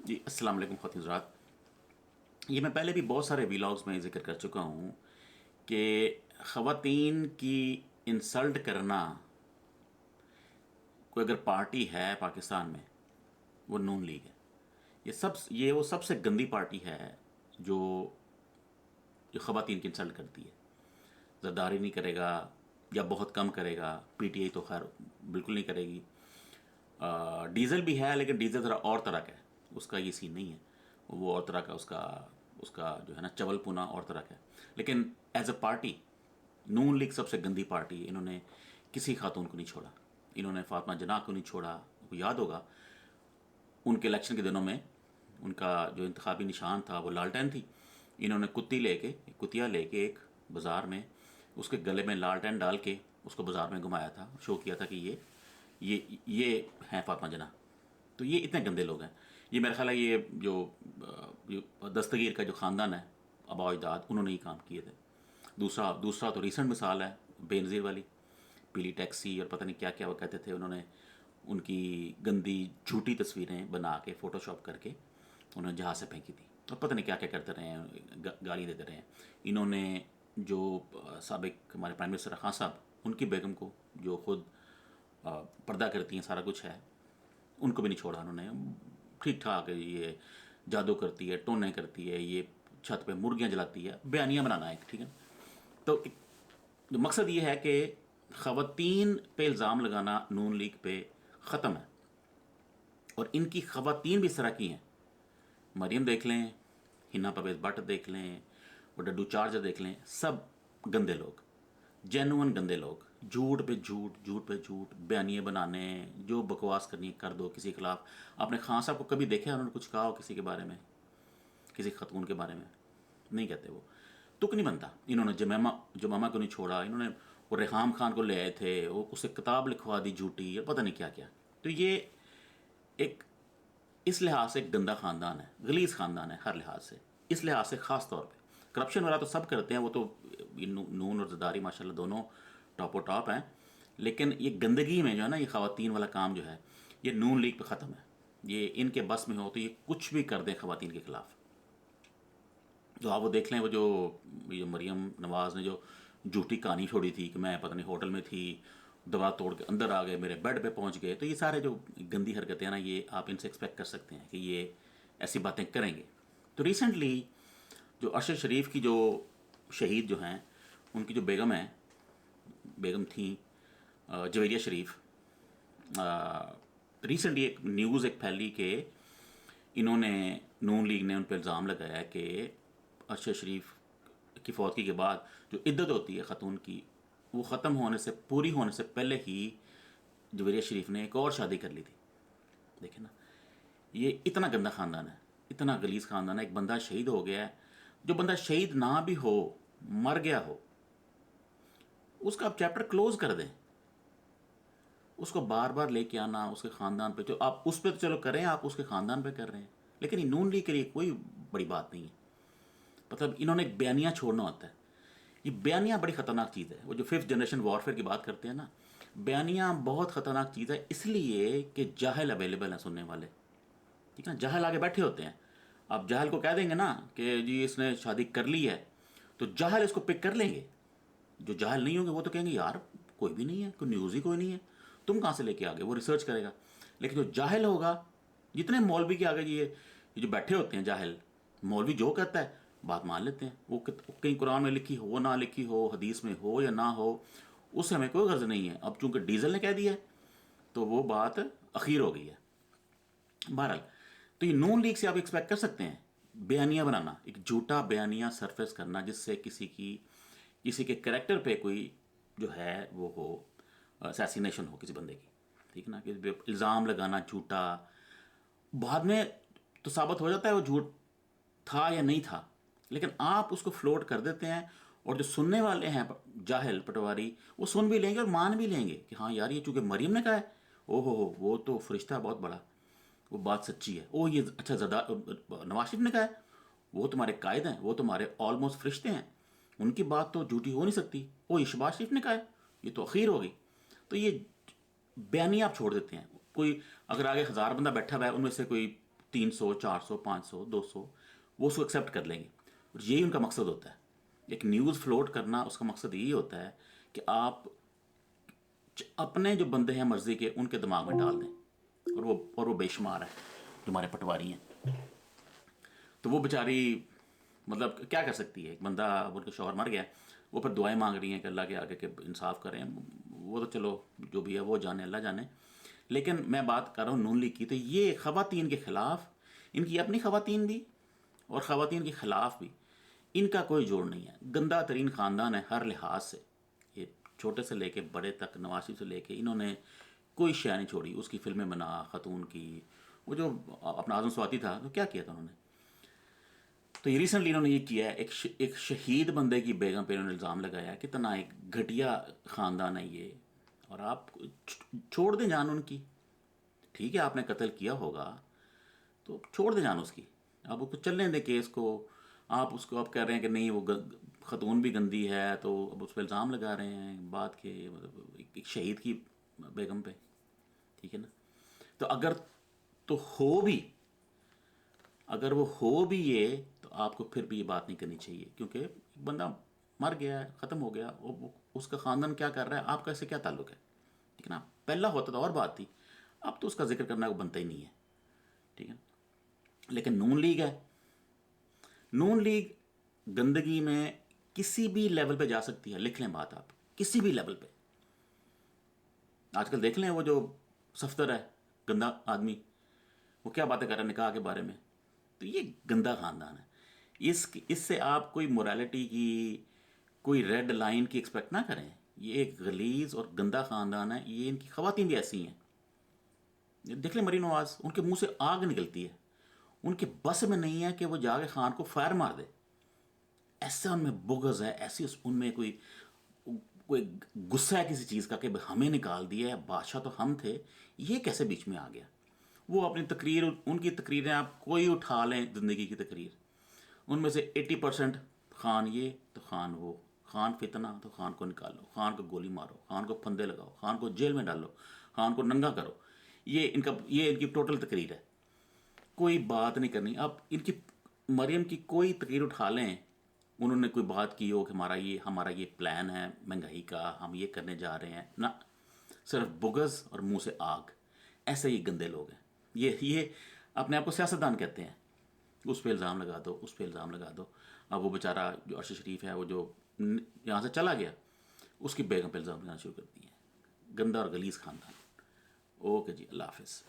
جی السلام علیکم خواتین حضرات، یہ میں پہلے بھی بہت سارے ویلاگز میں ذکر کر چکا ہوں کہ خواتین کی انسلٹ کرنا کوئی اگر پارٹی ہے پاکستان میں وہ نون لیگ ہے۔ یہ وہ سب سے گندی پارٹی ہے جو خواتین کی انسلٹ کرتی ہے۔ زرداری نہیں کرے گا یا بہت کم کرے گا، پی ٹی آئی تو خیر بالکل نہیں کرے گی۔ ڈیزل بھی ہے لیکن ڈیزل ذرا اور طرح کا ہے، اس کا یہ سین نہیں ہے، وہ اور طرح کا اس کا جو ہے نا چول پونا اور طرح کا ہے۔ لیکن as a party Noon League سب سے گندی پارٹی ہے۔ انہوں نے کسی خاتون کو نہیں چھوڑا، انہوں نے فاطمہ جناح کو نہیں چھوڑا۔ آپ کو یاد ہوگا ان کے الیکشن کے دنوں میں ان کا جو انتخابی نشان تھا وہ لالٹین تھی۔ انہوں نے کتیا لے کے ایک بازار میں اس کے گلے میں لالٹین ڈال کے اس کو بازار میں گھمایا تھا، شو کیا تھا کہ یہ ہیں فاطمہ جناح۔ تو یہ اتنے گندے لوگ ہیں۔ یہ میرا خیال ہے یہ جو دستگیر کا جو خاندان ہے، آبا و اجداد، انہوں نے یہ کام کیے تھے۔ دوسرا تو ریسنٹ مثال ہے بے نظیر والی، پیلی ٹیکسی اور پتہ نہیں کیا کیا وہ کہتے تھے۔ انہوں نے ان کی گندی جھوٹی تصویریں بنا کے فوٹو شاپ کر کے انہوں نے جہاز سے پھینکی تھی اور پتہ نہیں کیا کیا کرتے رہے ہیں، گالی دیتے رہے ہیں۔ انہوں نے جو سابق ہمارے پرائم منسٹر خان صاحب، ان کی بیگم کو جو خود پردہ کرتی ہیں، سارا کچھ ہے، ان کو بھی نہیں چھوڑا انہوں نے۔ ٹھیک ٹھاک ہے، یہ جادو کرتی ہے، ٹونے کرتی ہے، یہ چھت پہ مرغیاں جلاتی ہے، بیانیاں بنانا ہے، ٹھیک ہے۔ تو جو مقصد یہ ہے کہ خواتین پہ الزام لگانا نون لیگ پہ ختم ہے، اور ان کی خواتین بھی اس طرح کی ہیں۔ مریم دیکھ لیں، ہنا پرویز بٹ دیکھ لیں، اور ڈڈو چارجر دیکھ لیں، سب گندے لوگ، جینون گندے لوگ، جھوٹ پہ جھوٹ، جھوٹ پہ جھوٹ، بیانیے بنانے، جو بکواس کرنی ہے کر دو کسی کے خلاف۔ آپ نے خان صاحب کو کبھی دیکھا انہوں نے کچھ کہا ہو کسی کے بارے میں، کسی خاتون کے بارے میں؟ نہیں کہتے وہ، تک نہیں بنتا۔ انہوں نے جمامہ کو نہیں چھوڑا، انہوں نے وہ ریحام خان کو لے آئے تھے، وہ اسے کتاب لکھوا دی جھوٹی، اور پتہ نہیں کیا کیا۔ تو یہ ایک اس لحاظ سے ایک گندا خاندان ہے، غلیظ خاندان ہے ہر لحاظ سے، اس لحاظ سے خاص طور پہ۔ کرپشن والا تو سب کرتے ہیں، وہ تو نون اور زرداری ماشاءاللہ دونوں ٹاپ و ٹاپ ہیں، لیکن یہ گندگی میں جو ہے نا، یہ خواتین والا کام جو ہے، یہ نون لیگ پہ ختم ہے۔ یہ ان کے بس میں ہو تو یہ کچھ بھی کر دیں خواتین کے خلاف۔ جو آپ وہ دیکھ لیں، وہ جو مریم نواز نے جو جھوٹی کہانی چھوڑی تھی کہ میں پتہ نہیں ہوٹل میں تھی، دوا توڑ کے اندر آ گئے، میرے بیڈ پہ پہنچ گئے، تو یہ سارے جو گندی حرکتیں ہیں نا، یہ آپ ان سے ایکسپیکٹ کر سکتے ہیں کہ یہ ایسی باتیں کریں گے۔ تو ریسنٹلی جو ارشد شریف کی جو شہید جو ہیں، ان کی جو بیگم تھیں جویریہ شریف، ریسنٹلی ایک نیوز پھیلی کہ انہوں نے نون لیگ نے ان پہ الزام لگایا ہے کہ ارشد شریف کی فوتگی کے بعد جو عدت ہوتی ہے خاتون کی، وہ ختم ہونے سے، پوری ہونے سے پہلے ہی جویریہ شریف نے ایک اور شادی کر لی تھی۔ دیکھیں نا، یہ اتنا گندا خاندان ہے، اتنا غلیظ خاندان ہے۔ ایک بندہ شہید ہو گیا ہے، جو بندہ شہید نہ بھی ہو، مر گیا ہو، اس کا آپ چیپٹر کلوز کر دیں۔ اس کو بار بار لے کے آنا اس کے خاندان پہ، جو آپ اس پہ تو چلو کریں، آپ اس کے خاندان پہ کر رہے ہیں، لیکن یہ نون لیگ کے لیے کوئی بڑی بات نہیں ہے۔ مطلب انہوں نے ایک بیانیہ چھوڑنا ہوتا ہے۔ یہ بیانیہ بڑی خطرناک چیز ہے۔ وہ جو 5th جنریشن وارفیئر کی بات کرتے ہیں نا، بیانیہ بہت خطرناک چیز ہے، اس لیے کہ جاہل اویلیبل ہیں سننے والے، ٹھیک ہے نا، جاہل آگے بیٹھے ہوتے ہیں۔ آپ جاہل کو کہہ دیں گے نا کہ جی اس نے شادی کر لی ہے، تو جاہل اس کو پک کر لیں گے۔ جو جاہل نہیں ہوں گے وہ تو کہیں گے یار کوئی بھی نہیں ہے، کوئی نیوز ہی کوئی نہیں ہے، تم کہاں سے لے کے آگے، وہ ریسرچ کرے گا۔ لیکن جو جاہل ہوگا، جتنے مولوی کے آگے یہ جو بیٹھے ہوتے ہیں جاہل، مولوی جو کہتا ہے بات مان لیتے ہیں، وہ کہیں قرآن میں لکھی ہو نہ لکھی ہو، حدیث میں ہو یا نہ ہو، اس سے ہمیں کوئی غرض نہیں ہے۔ اب چونکہ ڈیزل نے کہہ دیا ہے تو وہ بات اخیر ہو گئی ہے۔ بہرحال، تو یہ نون لیگ سے آپ ایکسپیکٹ کر سکتے ہیں بیانیہ بنانا، ایک جھوٹا بیانیہ سرفیس کرنا جس سے کسی کے کریکٹر پہ کوئی جو ہے وہ ہو، اسیسینیشن ہو کسی بندے کی، ٹھیک ہے نا، کہ الزام لگانا جھوٹا، بعد میں تو ثابت ہو جاتا ہے وہ جھوٹ تھا یا نہیں تھا، لیکن آپ اس کو فلوٹ کر دیتے ہیں، اور جو سننے والے ہیں جاہل پٹواری، وہ سن بھی لیں گے اور مان بھی لیں گے کہ ہاں یار یہ چونکہ مریم نے کہا ہے، او ہو وہ تو فرشتہ بہت بڑا، وہ بات سچی ہے۔ او یہ اچھا نواز شریف نے کہا ہے، وہ تمہارے قائد ہیں، وہ تمہارے آلموسٹ فرشتے ہیں، ان کی بات تو جھوٹی ہو نہیں سکتی۔ او یہ شہباز شریف نے کہا ہے، یہ تو اخیر ہو گئی۔ تو یہ بیانیہ آپ چھوڑ دیتے ہیں۔ کوئی اگر آگے 1000 بندہ بیٹھا ہوا ہے، ان میں سے کوئی 300 400 500 200 وہ اس کو ایکسیپٹ کر لیں گے، اور یہی ان کا مقصد ہوتا ہے. ایک نیوز فلوٹ کرنا اس کا مقصد یہی ہوتا ہے کہ آپ اپنے جو بندے ہیں مرضی کے ان کے دماغ میں ڈال دیں، اور وہ بے شمار ہے جو ہمارے پٹواری ہیں. تو وہ بیچاری مطلب کیا کر سکتی ہے؟ ایک بندہ، اب ان کے شوہر مر گیا، وہ پھر دعائیں مانگ رہی ہیں کہ اللہ کے آگے کہ انصاف کریں. وہ تو چلو جو بھی ہے وہ جانے، اللہ جانے. لیکن میں بات کر رہا ہوں نون لیگ کی. تو یہ خواتین کے خلاف، ان کی اپنی خواتین بھی اور خواتین کے خلاف بھی، ان کا کوئی جوڑ نہیں ہے. گندہ ترین خاندان ہے ہر لحاظ سے. یہ چھوٹے سے لے کے بڑے تک، نواز شریف سے لے کے، انہوں نے کوئی شے نہیں چھوڑی. اس کی فلمیں بنا، خاتون کی، وہ جو اپنا اعظم سواتی تھا تو کیا کیا تھا انہوں نے. تو یہ ریسنٹلی انہوں نے یہ کیا ہے، ایک شہید بندے کی بیگم پہ انہوں نے الزام لگایا کہ کتنا ایک گھٹیا خاندان ہے یہ، اور آپ چھوڑ دیں جان ان کی. ٹھیک ہے آپ نے قتل کیا ہوگا تو چھوڑ دیں جان اس کی، آپ اس کو چلنے دیں کیس کو. آپ اس کو اب کہہ رہے ہیں کہ نہیں وہ خاتون بھی گندی ہے، تو اب اس پہ الزام لگا رہے ہیں بات کے، مطلب ایک شہید کی بیگم پہ. ٹھیک ہے نا. تو اگر وہ ہو بھی یہ، تو آپ کو پھر بھی یہ بات نہیں کرنی چاہیے، کیونکہ ایک بندہ مر گیا ہے، ختم ہو گیا، اس کا خاندان کیا کر رہا ہے، آپ کا اس سے کیا تعلق ہے. ٹھیک ہے نا. پہلا ہوتا تو اور بات تھی، اب تو اس کا ذکر کرنا بنتا ہی نہیں ہے. ٹھیک ہے. لیکن نون لیگ ہے، نون لیگ گندگی میں کسی بھی لیول پہ جا سکتی ہے. لکھ لیں بات آپ، کسی بھی لیول پہ. آج کل دیکھ لیں وہ جو صفدر ہے، گندا آدمی، وہ کیا باتیں کر رہا ہے نکاح کے بارے میں. تو یہ گندا خاندان ہے. اس سے آپ کوئی موریلٹی کی، کوئی ریڈ لائن کی ایکسپیکٹ نہ کریں. یہ ایک غلیظ اور گندا خاندان ہے. یہ ان کی خواتین بھی ایسی ہیں. دیکھ لیں مریم نواز، ان کے منہ سے آگ نکلتی ہے. ان کے بس میں نہیں ہے کہ وہ جا کے خان کو فائر مار دے. ایسا ان میں بغض ہے، ایسی ان میں کوئی غصہ ہے کسی چیز کا کہ ہمیں نکال دیا ہے، بادشاہ تو ہم تھے، یہ کیسے بیچ میں آ گیا. وہ اپنی تقریر، ان کی تقریریں آپ کوئی اٹھا لیں زندگی کی تقریر، ان میں سے 80% خان یہ تو خان وہ، خان فتنہ تو خان کو نکالو، خان کو گولی مارو، خان کو پھندے لگاؤ، خان کو جیل میں ڈالو، خان کو ننگا کرو. یہ ان کی ٹوٹل تقریر ہے. کوئی بات نہیں کرنی. اب ان کی مریم کی کوئی تقریر اٹھا لیں، انہوں نے کوئی بات کی ہو کہ ہمارا یہ پلان ہے مہنگائی کا، ہم یہ کرنے جا رہے ہیں، نہ، صرف بغض اور منہ سے آگ. ایسے ہی گندے لوگ ہیں. یہ اپنے آپ کو سیاستدان کہتے ہیں. اس پہ الزام لگا دو، اس پہ الزام لگا دو. اب وہ بیچارہ جو ارشد شریف ہے، وہ جو یہاں سے چلا گیا، اس کی بیگم پہ الزام لگانا شروع کر دیے. گندا اور غلیظ خاندان. اوکے جی، اللہ حافظ.